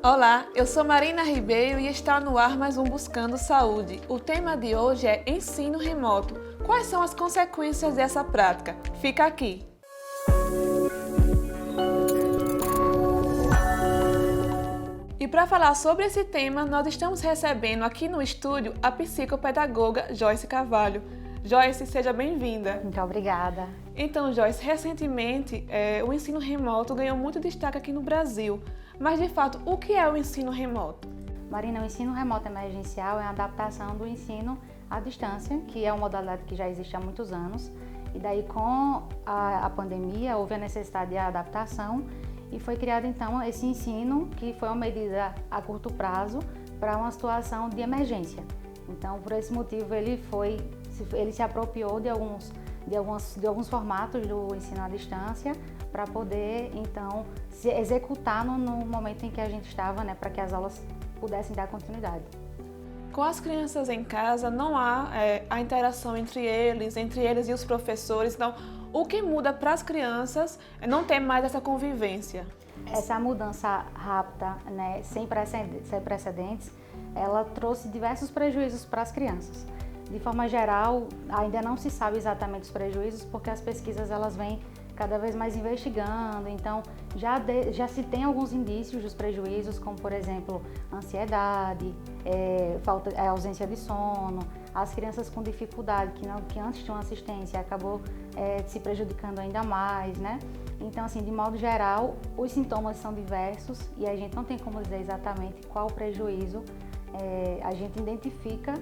Olá, eu sou Marina Ribeiro e está no ar mais um Buscando Saúde. O tema de hoje é ensino remoto. Quais são as consequências dessa prática? Fica aqui! E para falar sobre esse tema, nós estamos recebendo aqui no estúdio a psicopedagoga Joyce Carvalho. Joyce, seja bem-vinda. Muito obrigada. Então, Joyce, recentemente o ensino remoto ganhou muito destaque aqui no Brasil. Mas, de fato, o que é o ensino remoto? Marina, o ensino remoto emergencial é a adaptação do ensino à distância, que é uma modalidade que já existe há muitos anos. E daí, com a pandemia, houve a necessidade de adaptação e foi criado, então, esse ensino, que foi uma medida a curto prazo para uma situação de emergência. Então, por esse motivo, ele se apropriou de alguns formatos do ensino à distância para poder, então, se executar no momento em que a gente estava, para que as aulas pudessem dar continuidade. Com as crianças em casa, não há a interação entre eles e os professores. Então, o que muda para as crianças é não ter mais essa convivência. Essa mudança rápida, sem precedentes, ela trouxe diversos prejuízos para as crianças. De forma geral, ainda não se sabe exatamente os prejuízos, porque as pesquisas elas vêm cada vez mais investigando, então já se tem alguns indícios dos prejuízos, como por exemplo, ansiedade, ausência de sono, as crianças com dificuldade, que antes tinham assistência, acabou se prejudicando ainda mais, Então, assim, de modo geral, os sintomas são diversos e a gente não tem como dizer exatamente qual o prejuízo a gente identifica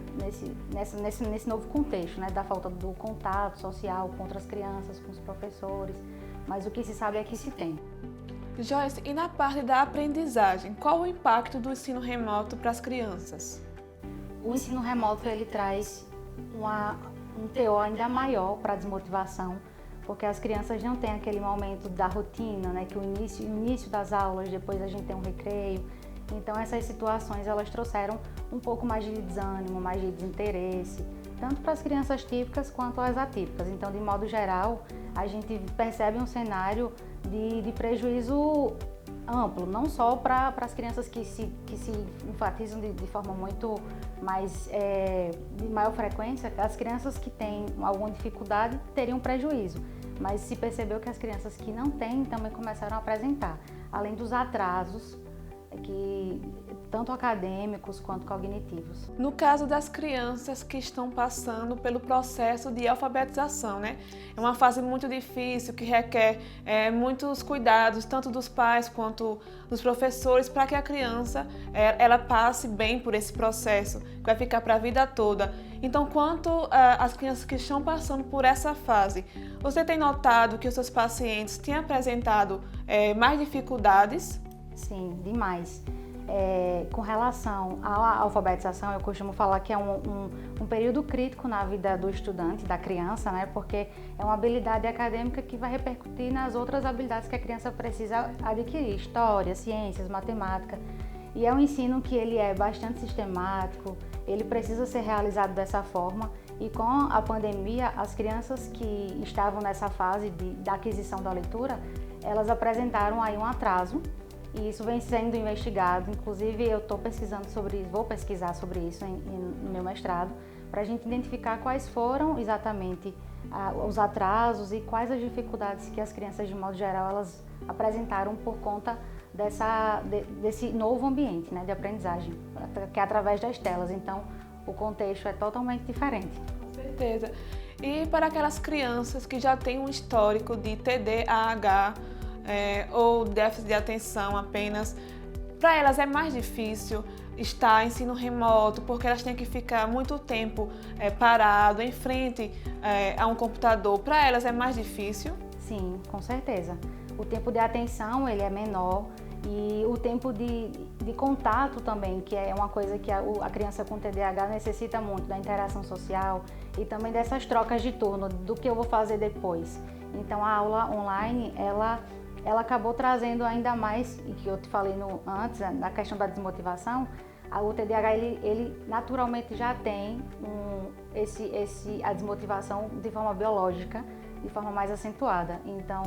nesse novo contexto, da falta do contato social com outras crianças, com os professores, mas o que se sabe é que se tem. Joyce, e na parte da aprendizagem, qual o impacto do ensino remoto para as crianças? O ensino remoto ele traz um teor ainda maior para a desmotivação, porque as crianças não têm aquele momento da rotina, que o início das aulas, depois a gente tem um recreio. Então essas situações elas trouxeram um pouco mais de desânimo, mais de desinteresse, tanto para as crianças típicas quanto as atípicas. Então, de modo geral, a gente percebe um cenário de prejuízo amplo, não só para as crianças que se enfatizam de forma muito mais, de maior frequência, as crianças que têm alguma dificuldade teriam prejuízo, mas se percebeu que as crianças que não têm também começaram a apresentar, além dos atrasos, tanto acadêmicos quanto cognitivos. No caso das crianças que estão passando pelo processo de alfabetização, É uma fase muito difícil que requer muitos cuidados, tanto dos pais quanto dos professores, para que a criança ela passe bem por esse processo, que vai ficar para a vida toda. Então, quanto às crianças que estão passando por essa fase, você tem notado que os seus pacientes têm apresentado mais dificuldades? Sim, demais. Com relação à alfabetização, eu costumo falar que é um período crítico na vida do estudante, da criança, porque é uma habilidade acadêmica que vai repercutir nas outras habilidades que a criança precisa adquirir, história, ciências, matemática. E é um ensino que ele é bastante sistemático, ele precisa ser realizado dessa forma. E com a pandemia, as crianças que estavam nessa fase da aquisição da leitura, elas apresentaram aí um atraso. E isso vem sendo investigado, inclusive eu estou pesquisando sobre isso, vou pesquisar sobre isso no meu mestrado, para a gente identificar quais foram exatamente os atrasos e quais as dificuldades que as crianças, de modo geral, elas apresentaram por conta desse novo ambiente, de aprendizagem, que é através das telas. Então, o contexto é totalmente diferente. Com certeza. E para aquelas crianças que já têm um histórico de TDAH, ou déficit de atenção apenas, para elas é mais difícil estar em ensino remoto, porque elas têm que ficar muito tempo parado em frente a um computador. Para elas é mais difícil? Sim, com certeza. O tempo de atenção ele é menor e o tempo de contato também, que é uma coisa que a criança com TDAH necessita muito, da interação social e também dessas trocas de turno, do que eu vou fazer depois. Então a aula online, ela acabou trazendo ainda mais, e que eu te falei antes, na questão da desmotivação, o TDAH ele naturalmente já tem a desmotivação de forma biológica, de forma mais acentuada. Então,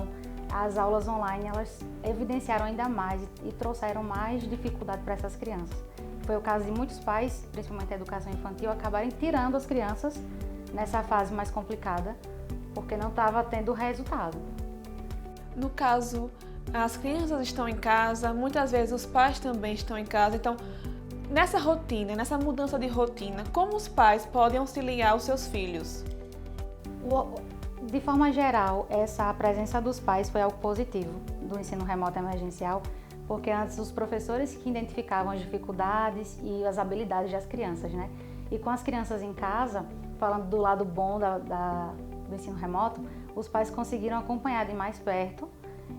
as aulas online elas evidenciaram ainda mais e trouxeram mais dificuldade para essas crianças. Foi o caso de muitos pais, principalmente a educação infantil, acabarem tirando as crianças nessa fase mais complicada, porque não estava tendo resultado. No caso, as crianças estão em casa, muitas vezes os pais também estão em casa, então nessa rotina, nessa mudança de rotina, como os pais podem auxiliar os seus filhos? De forma geral, a presença dos pais foi algo positivo do ensino remoto emergencial, porque antes os professores que identificavam as dificuldades e as habilidades das crianças, né? E com as crianças em casa, falando do lado bom do ensino remoto, os pais conseguiram acompanhar de mais perto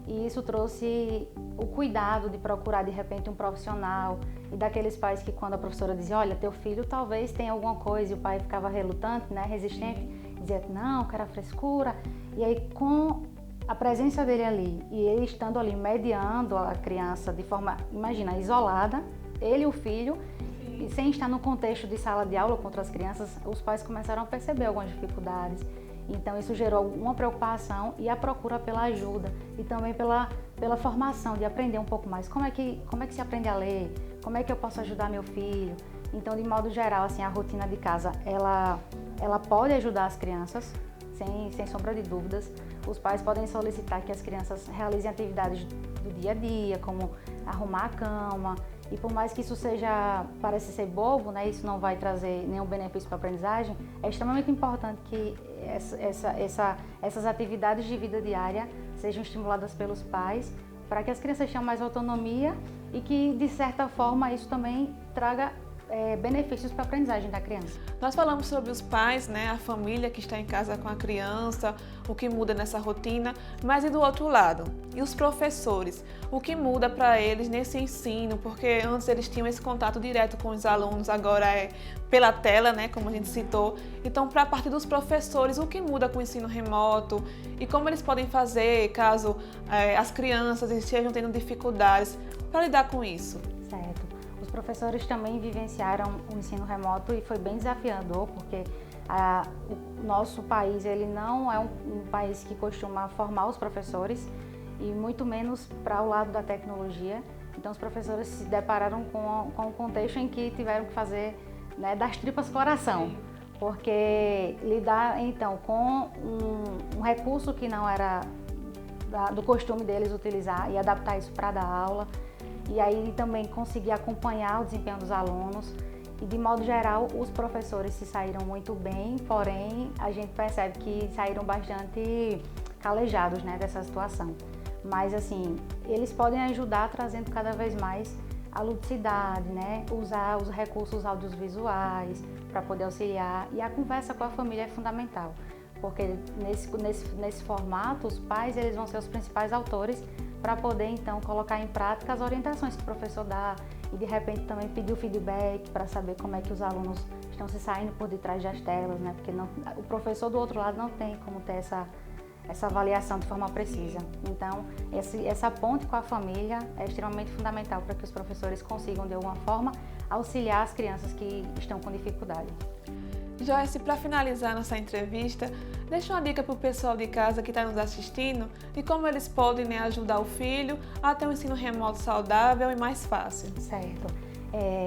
e isso trouxe o cuidado de procurar de repente um profissional e daqueles pais que quando a professora dizia, olha, teu filho talvez tenha alguma coisa e o pai ficava relutante, né, resistente, dizia, não, que era frescura. E aí com a presença dele ali e ele estando ali mediando a criança de forma, imagina, isolada, ele e o filho, e sem estar no contexto de sala de aula com outras crianças, os pais começaram a perceber algumas dificuldades. Então isso gerou uma preocupação e a procura pela ajuda e também pela formação de aprender um pouco mais. Como é que se aprende a ler? Como é que eu posso ajudar meu filho? Então, de modo geral, assim, a rotina de casa, ela pode ajudar as crianças, sem sombra de dúvidas. Os pais podem solicitar que as crianças realizem atividades do dia a dia, como arrumar a cama. E por mais que isso parece ser bobo, né, isso não vai trazer nenhum benefício para a aprendizagem, é extremamente importante que essas atividades de vida diária sejam estimuladas pelos pais para que as crianças tenham mais autonomia e que, de certa forma, isso também traga benefícios para a aprendizagem da criança. Nós falamos sobre os pais, né, a família que está em casa com a criança, o que muda nessa rotina, mas e do outro lado? E os professores? O que muda para eles nesse ensino? Porque antes eles tinham esse contato direto com os alunos, agora é pela tela, né, como a gente citou. Então, para a parte dos professores, o que muda com o ensino remoto? E como eles podem fazer caso as crianças estejam tendo dificuldades para lidar com isso? Certo. Os professores também vivenciaram o ensino remoto e foi bem desafiador, porque o nosso país ele não é um país que costuma formar os professores e muito menos para o lado da tecnologia. Então os professores se depararam com um contexto em que tiveram que fazer, né, das tripas coração, porque lidar então com um recurso que não era do costume deles utilizar e adaptar isso para dar aula. E aí também conseguir acompanhar o desempenho dos alunos e, de modo geral, os professores se saíram muito bem, porém a gente percebe que saíram bastante calejados, né, dessa situação. Mas assim, eles podem ajudar trazendo cada vez mais a ludicidade, né, usar os recursos audiovisuais para poder auxiliar, e a conversa com a família é fundamental, porque nesse formato os pais eles vão ser os principais autores para poder então colocar em prática as orientações que o professor dá e de repente também pedir o feedback para saber como é que os alunos estão se saindo por detrás das telas, né? Porque o professor do outro lado não tem como ter essa avaliação de forma precisa. Então, essa ponte com a família é extremamente fundamental para que os professores consigam de alguma forma auxiliar as crianças que estão com dificuldade. Joyce, para finalizar nossa entrevista, deixa uma dica para o pessoal de casa que está nos assistindo de como eles podem, né, ajudar o filho a ter um ensino remoto saudável e mais fácil. Certo.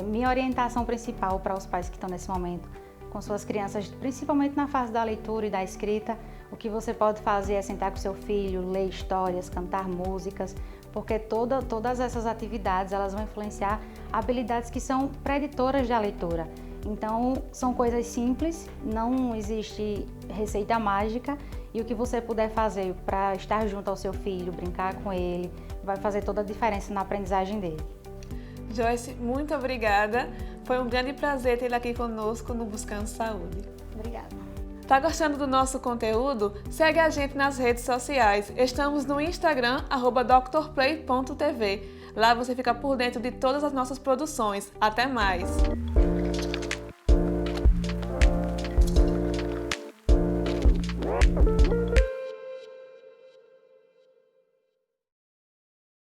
Minha orientação principal para os pais que estão nesse momento com suas crianças, principalmente na fase da leitura e da escrita, o que você pode fazer é sentar com seu filho, ler histórias, cantar músicas, porque todas essas atividades elas vão influenciar habilidades que são preditoras da leitura. Então, são coisas simples, não existe receita mágica e o que você puder fazer para estar junto ao seu filho, brincar com ele, vai fazer toda a diferença na aprendizagem dele. Joyce, muito obrigada. Foi um grande prazer tê-la aqui conosco no Buscando Saúde. Obrigada. Tá gostando do nosso conteúdo? Segue a gente nas redes sociais. Estamos no Instagram, @drplay.tv. Lá você fica por dentro de todas as nossas produções. Até mais!